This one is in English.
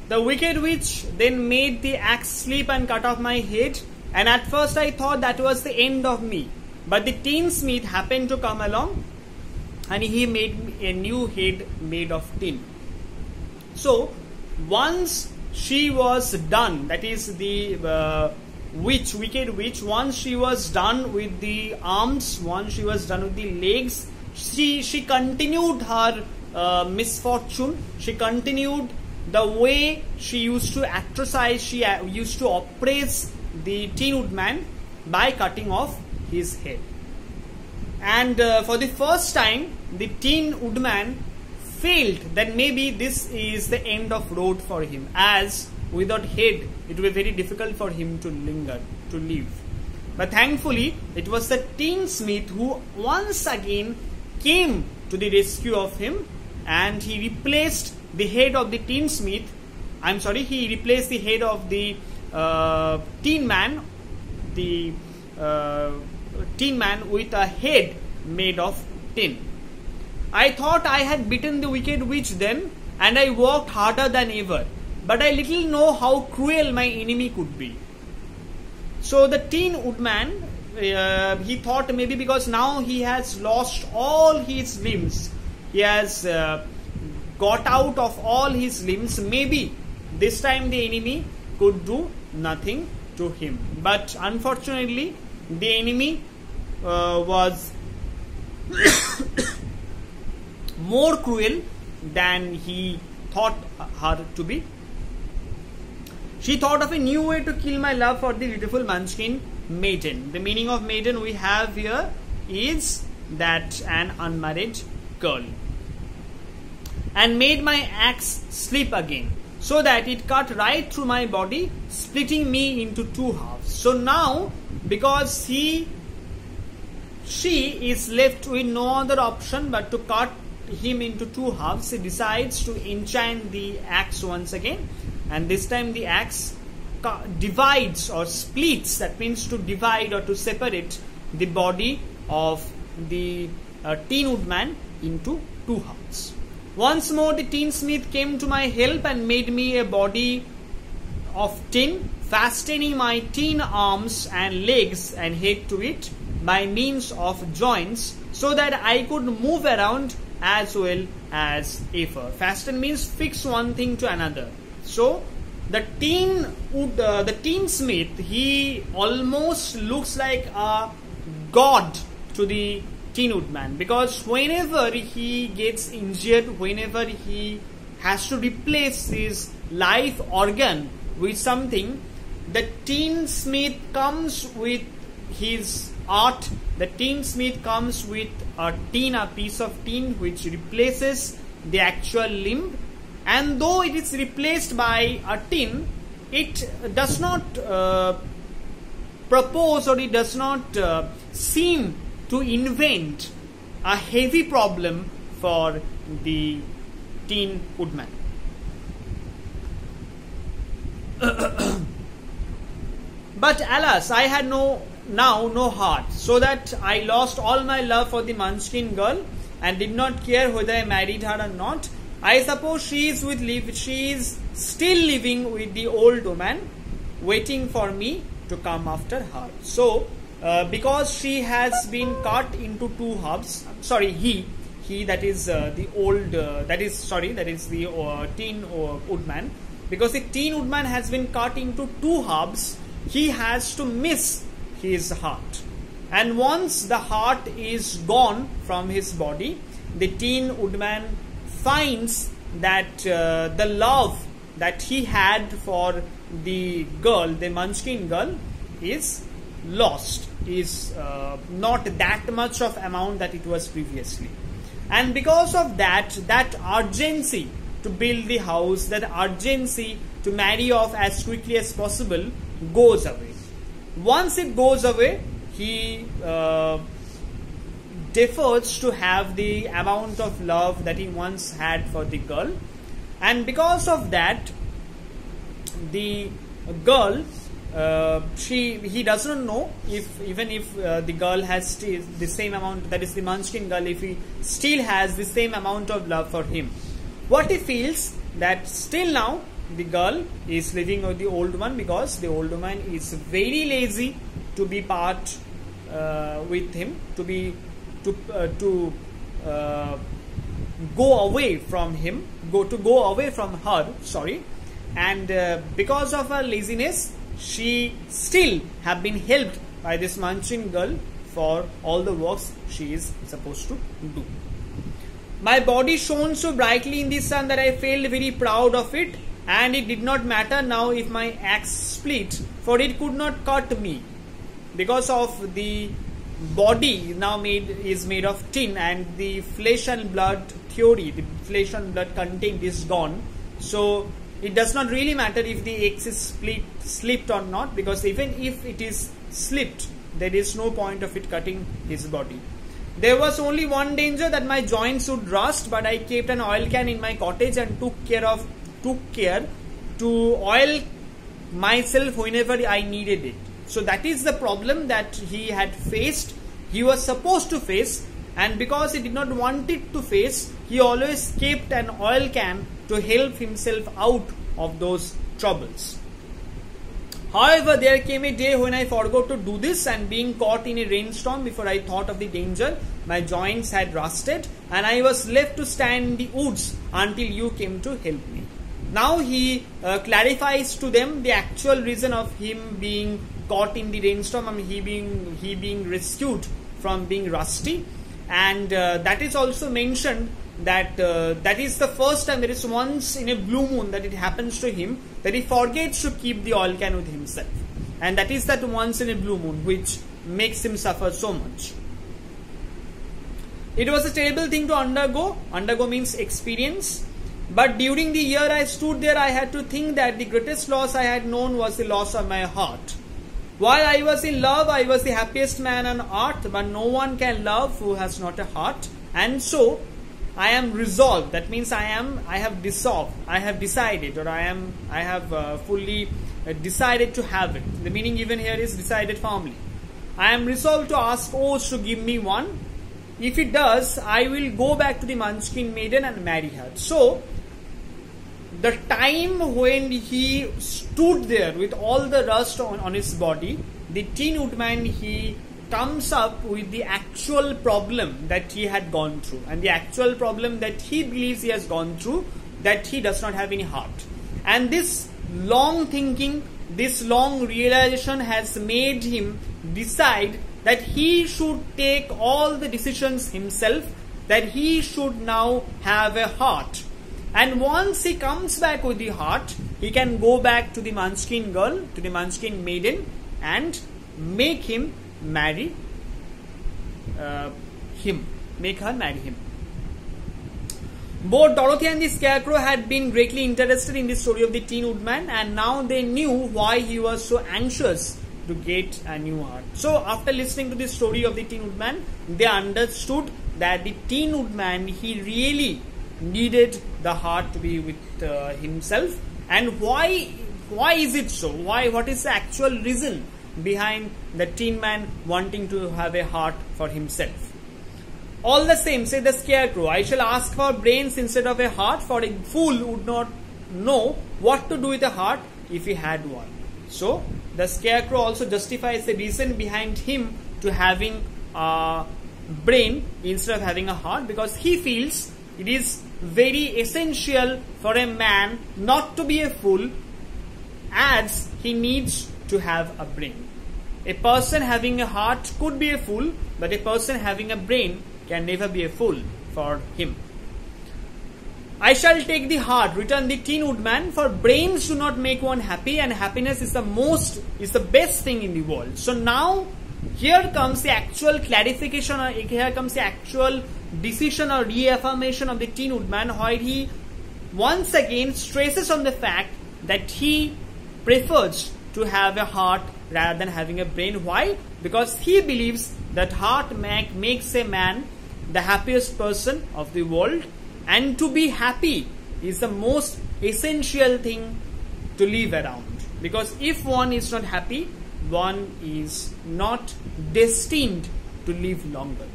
The wicked witch then made the axe slip and cut off my head, and at first I thought that was the end of me. But the tinsmith happened to come along, and he made me a new head made of tin. So once she was done, that is the wicked witch, once she was done with the arms, once she was done with the legs, she continued her misfortune. She continued the way she used to atrocize, she used to oppress the Tin Woodman by cutting off his head. And for the first time, the Tin Woodman felt that maybe this is the end of road for him, as without head it will be very difficult for him to live. But thankfully it was the tinsmith who once again came to the rescue of him, and he replaced the head of the tinsmith. He replaced the head of the tin man, with a head made of tin. I thought I had beaten the wicked witch then, and I worked harder than ever, but I little know how cruel my enemy could be. So the Tin Woodman, he thought maybe because now he has lost all his limbs, he has got out of all his limbs, maybe this time the enemy could do nothing to him. But unfortunately the enemy was more cruel than he thought her to be. She thought of a new way to kill my love for the beautiful Munchkin maiden. The meaning of maiden we have here is that an unmarried girl. And made my axe slip again, so that it cut right through my body, splitting me into two halves. So now, because she is left with no other option but to cut him into two halves, he decides to enchant the axe once again, and this time the axe divides or splits, that means to divide or to separate the body of the Tin Woodman into two halves. Once more the tinsmith came to my help and made me a body of tin, fastening my tin arms and legs and head to it by means of joints, so that I could move around as well as ever. Fasten means fix one thing to another. So the tinsmith, he almost looks like a god to the Tin Woodman, because whenever he gets injured, whenever he has to replace his life organ with something, the tinsmith comes with his art. The tinsmith comes with a piece of tin which replaces the actual limb, and though it is replaced by a tin, it does not propose, or it does not seem to invent a heavy problem for the Tin Woodman. But alas, I had no heart, so that I lost all my love for the Munchkin girl and did not care whether I married her or not. I suppose she is still living with the old woman, waiting for me to come after her. So because she has been cut into two halves, he that is the Tin Woodman, because the Tin Woodman has been cut into two halves, he has to miss his heart, and once the heart is gone from his body, the Tin Woodman finds that the love that he had for the girl, the Munchkin girl, is lost, is not that much of amount that it was previously. And because of that urgency to build the house, that urgency to marry off as quickly as possible goes away. Once it goes away, he defers to have the amount of love that he once had for the girl, and because of that, the girl, he does not know if the girl has the same amount, that is the Munchkin girl, if he still has the same amount of love for him. What he feels, that still now the girl is living with the old one because the old woman is very lazy to be part with him, to go away from him, go away from her, sorry. And because of her laziness, she still have been helped by this Munchkin girl for all the works she is supposed to do. My body shone so brightly in the sun that I felt very proud of it, and it did not matter now if my axe split, for it could not cut me. Because of the body now is made of tin, and the flesh and blood theory, the flesh and blood content is gone. So it does not really matter if the axe is slipped or not, because even if it is slipped, there is no point of it cutting his body. There was only one danger, that my joints would rust, but I kept an oil can in my cottage and took care to oil myself whenever I needed it. So that is the problem that he had faced, he was supposed to face, and because he did not want it to face, he always kept an oil can to help himself out of those troubles. However, there came a day when I forgot to do this, and being caught in a rainstorm before I thought of the danger, my joints had rusted and I was left to stand in the woods until you came to help me. Now he clarifies to them the actual reason of him being caught in the rainstorm, and he being rescued from being rusty, and that is also mentioned that that is the first time, there is once in a blue moon that it happens to him, that he forgets to keep the oil can with himself, and that is that once in a blue moon which makes him suffer so much. It was a terrible thing to undergo means experience, but during the year I stood there, I had to think that the greatest loss I had known was the loss of my heart. While I was in love, I was the happiest man on earth, but no one can love who has not a heart, and so I am resolved. That means I have decided, or I have fully decided to have it. The meaning even here is decided firmly. I am resolved to ask Oz to give me one. If it does, I will go back to the Munchkin maiden and marry her. So the time when he stood there with all the rust on his body, the Tin Woodman, he comes up with the actual problem that he had gone through, and the actual problem that he believes he has gone through, that he does not have any heart. And this long thinking, this long realization has made him decide that he should take all the decisions himself, that he should now have a heart. And once he comes back with the heart, he can go back to the Munchkin girl, to the Munchkin maiden, and make him marry make her marry him. Both Dorothy and the Scarecrow had been greatly interested in the story of the Tin Woodman, and now they knew why he was so anxious to get a new heart. So after listening to the story of the Tin Woodman, they understood that the Tin Woodman, he really needed the heart to be with himself. And why is it so? What is the actual reason behind the Tin Man wanting to have a heart for himself? All the same, said the Scarecrow, I shall ask for brains instead of a heart, for a fool would not know what to do with a heart if he had one. So the Scarecrow also justifies the reason behind him to having a brain instead of having a heart, because he feels it is very essential for a man not to be a fool, as he needs to have a brain. A person having a heart could be a fool, but a person having a brain can never be a fool for him. I shall take the heart, returned the Tin Woodman, for brains do not make one happy, and happiness is the best thing in the world. So now here comes the actual clarification, or here comes the actual decision or reaffirmation of the Tin Woodman, where he once again stresses on the fact that he prefers to have a heart rather than having a brain. Why? Because he believes that heart makes a man the happiest person of the world, and to be happy is the most essential thing to live around. Because if one is not happy, one is not destined to live longer.